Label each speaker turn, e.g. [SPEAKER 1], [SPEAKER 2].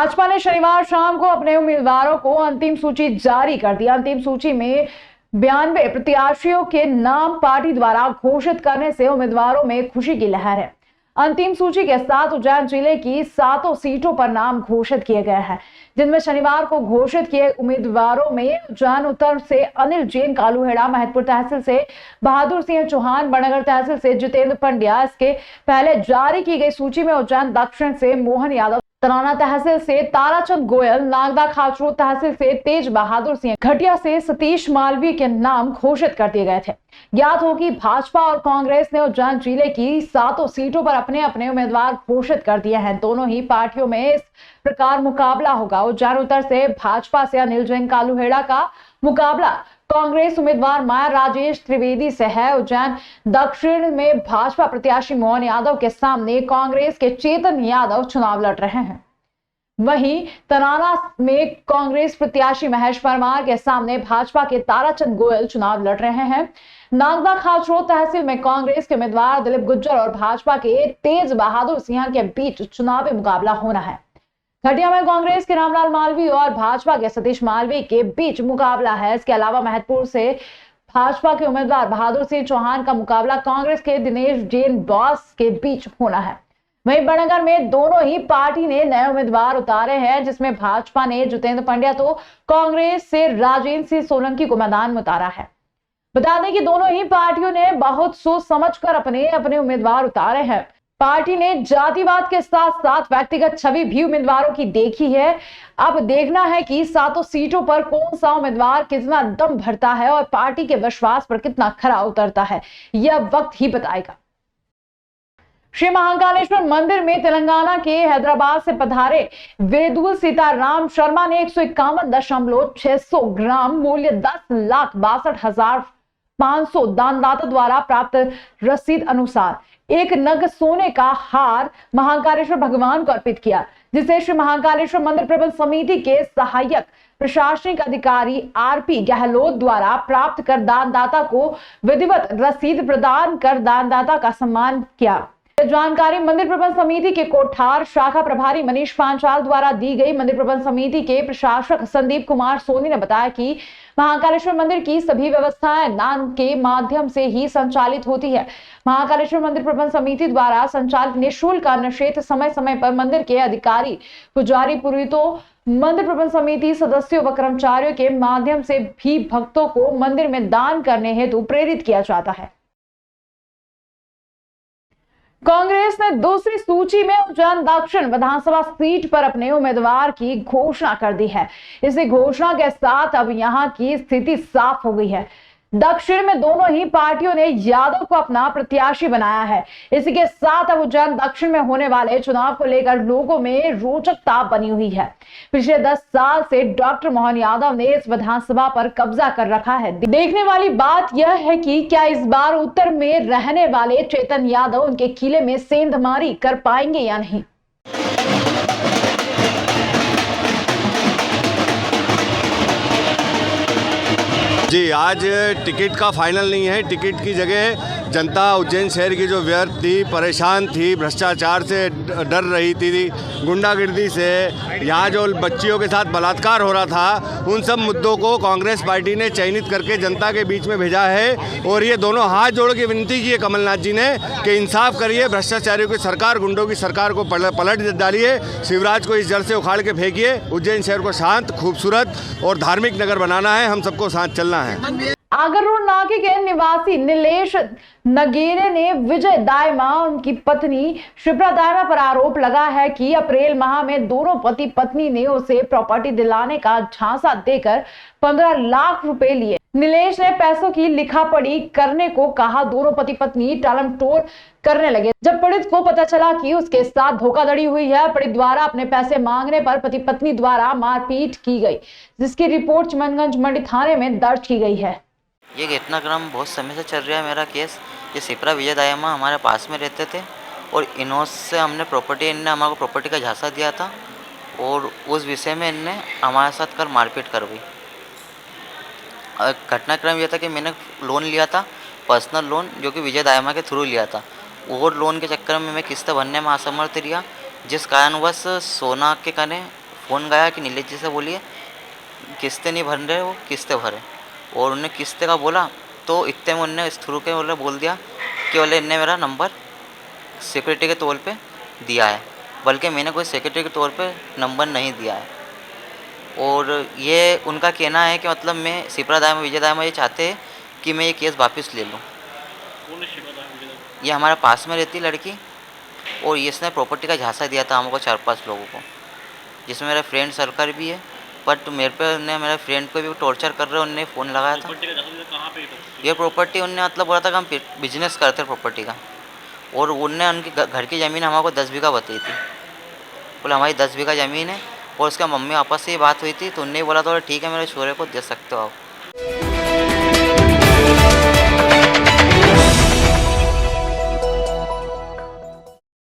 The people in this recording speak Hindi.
[SPEAKER 1] भाजपा ने शनिवार शाम को अपने उम्मीदवारों को अंतिम सूची जारी कर दी। अंतिम सूची में 92 प्रत्याशियों के नाम पार्टी द्वारा घोषित करने से उम्मीदवारों में खुशी की लहर है। अंतिम सूची के साथ उज्जैन जिले की 7 सीटों पर नाम घोषित किए गए हैं, जिनमें शनिवार को घोषित किए उम्मीदवारों में उज्जैन उत्तर से अनिल जैन कालूहेड़ा, महतपुर तहसील से बहादुर सिंह चौहान, बड़नगर तहसील से जितेंद्र पंड्या। इसके पहले जारी की गई सूची में उज्जैन दक्षिण से मोहन यादव, तराना तहसील से ताराचंद गोयल, नागदा खाचरोद तहसील से तेज बहादुर सिंह, घटिया से सतीश मालवीय के नाम घोषित कर दिए गए थे। ज्ञात हो कि भाजपा और कांग्रेस ने उज्जैन जिले की 7 सीटों पर अपने अपने उम्मीदवार घोषित कर दिए हैं। दोनों ही पार्टियों में इस प्रकार मुकाबला होगा। उज्जैन उत्तर से भाजपा से अनिल जैन कालूहेड़ा का मुकाबला कांग्रेस उम्मीदवार माया राजेश त्रिवेदी से है। उज्जैन दक्षिण में भाजपा प्रत्याशी मोहन यादव के सामने कांग्रेस के चेतन यादव चुनाव लड़ रहे हैं। वहीं तराना में कांग्रेस प्रत्याशी महेश परमार के सामने भाजपा के ताराचंद गोयल चुनाव लड़ रहे हैं। नागदा खाचरोद तहसील में कांग्रेस के उम्मीदवार दिलीप गुज्जर और भाजपा के तेज बहादुर सिंह के बीच चुनावी मुकाबला होना है। घटिया में कांग्रेस के रामलाल मालवीय और भाजपा के सतीश मालवीय के बीच मुकाबला है। इसके अलावा महतपुर से भाजपा के उम्मीदवार बहादुर सिंह चौहान का मुकाबला कांग्रेस के दिनेश जैन बॉस के बीच होना है। वहीं बड़नगर में दोनों ही पार्टी ने नए उम्मीदवार उतारे हैं, जिसमें भाजपा ने जितेंद्र पंड्या तो कांग्रेस से राजेंद्र सिंह सोलंकी को मैदान में उतारा है। बता दें कि दोनों ही पार्टियों ने बहुत सोच समझकर अपने अपने उम्मीदवार उतारे हैं। पार्टी ने जातिवाद के साथ साथ व्यक्तिगत छवि भी उम्मीदवारों की देखी है। अब देखना है कि 7 सीटों पर कौन सा उम्मीदवार कितना दम भरता है और पार्टी के विश्वास पर कितना खरा उतरता है, यह वक्त ही बताएगा। श्री महाकालेश्वर मंदिर में तेलंगाना के हैदराबाद से पधारे वेदुल सीताराम शर्मा ने 151.600 ग्राम मूल्य 10,62,500 दानदाता द्वारा प्राप्त रसीद अनुसार एक नग सोने का हार महाकालेश्वर भगवान को अर्पित किया, जिसे श्री महाकालेश्वर मंदिर प्रबंध समिति के सहायक प्रशासनिक अधिकारी आरपी गहलोत द्वारा प्राप्त कर दानदाता को विधिवत रसीद प्रदान कर दानदाता का सम्मान किया। जानकारी मंदिर प्रबंध समिति के कोठार शाखा प्रभारी मनीष पांचाल द्वारा दी गई। मंदिर प्रबंध समिति के प्रशासक संदीप कुमार सोनी ने बताया कि महाकालेश्वर मंदिर की सभी व्यवस्थाएं दान के माध्यम से ही संचालित होती है। महाकालेश्वर मंदिर प्रबंध समिति द्वारा संचालित निःशुल्क अन्नक्षेत्र समय समय पर मंदिर के अधिकारी, पुजारी, पुरोहितों, मंदिर प्रबंध समिति सदस्यों व कर्मचारियों के माध्यम से भी भक्तों को मंदिर में दान करने हेतु प्रेरित किया जाता है। कांग्रेस ने दूसरी सूची में उज्जैन दक्षिण विधानसभा सीट पर अपने उम्मीदवार की घोषणा कर दी है। इसी घोषणा के साथ अब यहां की स्थिति साफ हो गई है। दक्षिण में दोनों ही पार्टियों ने यादव को अपना प्रत्याशी बनाया है। इसी के साथ अब उज्जैन दक्षिण में होने वाले चुनाव को लेकर लोगों में रोचकता बनी हुई है। पिछले 10 साल से डॉक्टर मोहन यादव ने इस विधानसभा पर कब्जा कर रखा है। देखने वाली बात यह है कि क्या इस बार उत्तर में रहने वाले चेतन यादव उनके किले में सेंधमारी कर पाएंगे या नहीं।
[SPEAKER 2] जी, आज टिकट का फाइनल नहीं है। टिकट की जगह जनता उज्जैन शहर की जो व्यर्थ थी, परेशान थी, भ्रष्टाचार से डर रही थी, गुंडागिर्दी से, यहाँ जो बच्चियों के साथ बलात्कार हो रहा था, उन सब मुद्दों को कांग्रेस पार्टी ने चयनित करके जनता के बीच में भेजा है। और ये दोनों हाथ जोड़ के विनती की है कमलनाथ जी ने कि इंसाफ करिए, भ्रष्टाचारियों की सरकार, गुंडों की सरकार को पलट डालिए, शिवराज को इस जड़ से उखाड़ के फेंकिए। उज्जैन शहर को शांत, खूबसूरत और धार्मिक नगर बनाना है। हम सबको साथ चलना है।
[SPEAKER 1] आगर रोड नाके के निवासी नीलेश नगेरे ने विजय दायमा, उनकी पत्नी शिप्रा दायमा पर आरोप लगा है कि अप्रैल माह में दोनों पति पत्नी ने उसे प्रॉपर्टी दिलाने का झांसा देकर 15 लाख रुपए लिए। नीलेश ने पैसों की लिखापढ़ी करने को कहा। दोनों पति पत्नी टालम टोल करने लगे। जब पीड़ित को पता चला कि उसके साथ धोखाधड़ी हुई है, पीड़ित द्वारा अपने पैसे मांगने पर पति पत्नी द्वारा मारपीट की गई, जिसकी रिपोर्ट चिमनगंज मंडी थाने में दर्ज की गई है।
[SPEAKER 3] ये घटनाक्रम बहुत समय से चल रहा है मेरा केस। ये शिप्रा विजय दायमा हमारे पास में रहते थे और इन्हों से हमने इनने हमारे को प्रॉपर्टी का झांसा दिया था और उस विषय में इनने हमारे साथ कर मारपीट कर गई। घटनाक्रम यह था कि मैंने लोन लिया था, पर्सनल लोन, जो कि विजय दायमा के थ्रू लिया था। और लोन के चक्कर में मैं किस्त भरने में असमर्थ रहा, जिस कारणवश सोना के कने फ़ोन गया कि नीलेश जी से बोलिए किस्तें नहीं भर रहे, वो किस्तें भरे। और उन्हें किस्तें का बोला तो इतने में उन्होंने इस थ्रू के बोल दिया कि बोले इनने मेरा नंबर सिक्योरिटी के तौर पे दिया है, बल्कि मैंने कोई सिक्योरिटी के तौर पे नंबर नहीं दिया है। और ये उनका कहना है कि मतलब मैं शिप्रा दायमा विजय दायमा ये चाहते हैं कि मैं ये केस वापस ले लूँ।
[SPEAKER 4] कौन है शिवा दाम?
[SPEAKER 3] ये हमारे पास में रहती लड़की, और ये इसने प्रॉपर्टी का झांसा दिया था हमको 4-5 लोगों को, जिसमें मेरा फ्रेंड सर्कल भी है। बट मेरे पे उन्होंने मेरे फ्रेंड को भी टॉर्चर कर रहे, उनने फ़ोन लगाया था।
[SPEAKER 4] प्रॉपर्टी का जासूस कहाँ पे
[SPEAKER 3] ये प्रॉपर्टी उनने मतलब बोला था कि हम बिजनेस करते हैं प्रॉपर्टी का, और उनने उनकी घर की ज़मीन हमको 10 बीघा बताई थी। बोले हमारी 10 बीघा ज़मीन है, और उसका मम्मी आपस से ही बात हुई थी तो उनने ही बोला था ठीक है मेरे शोरे को दे सकते हो आप।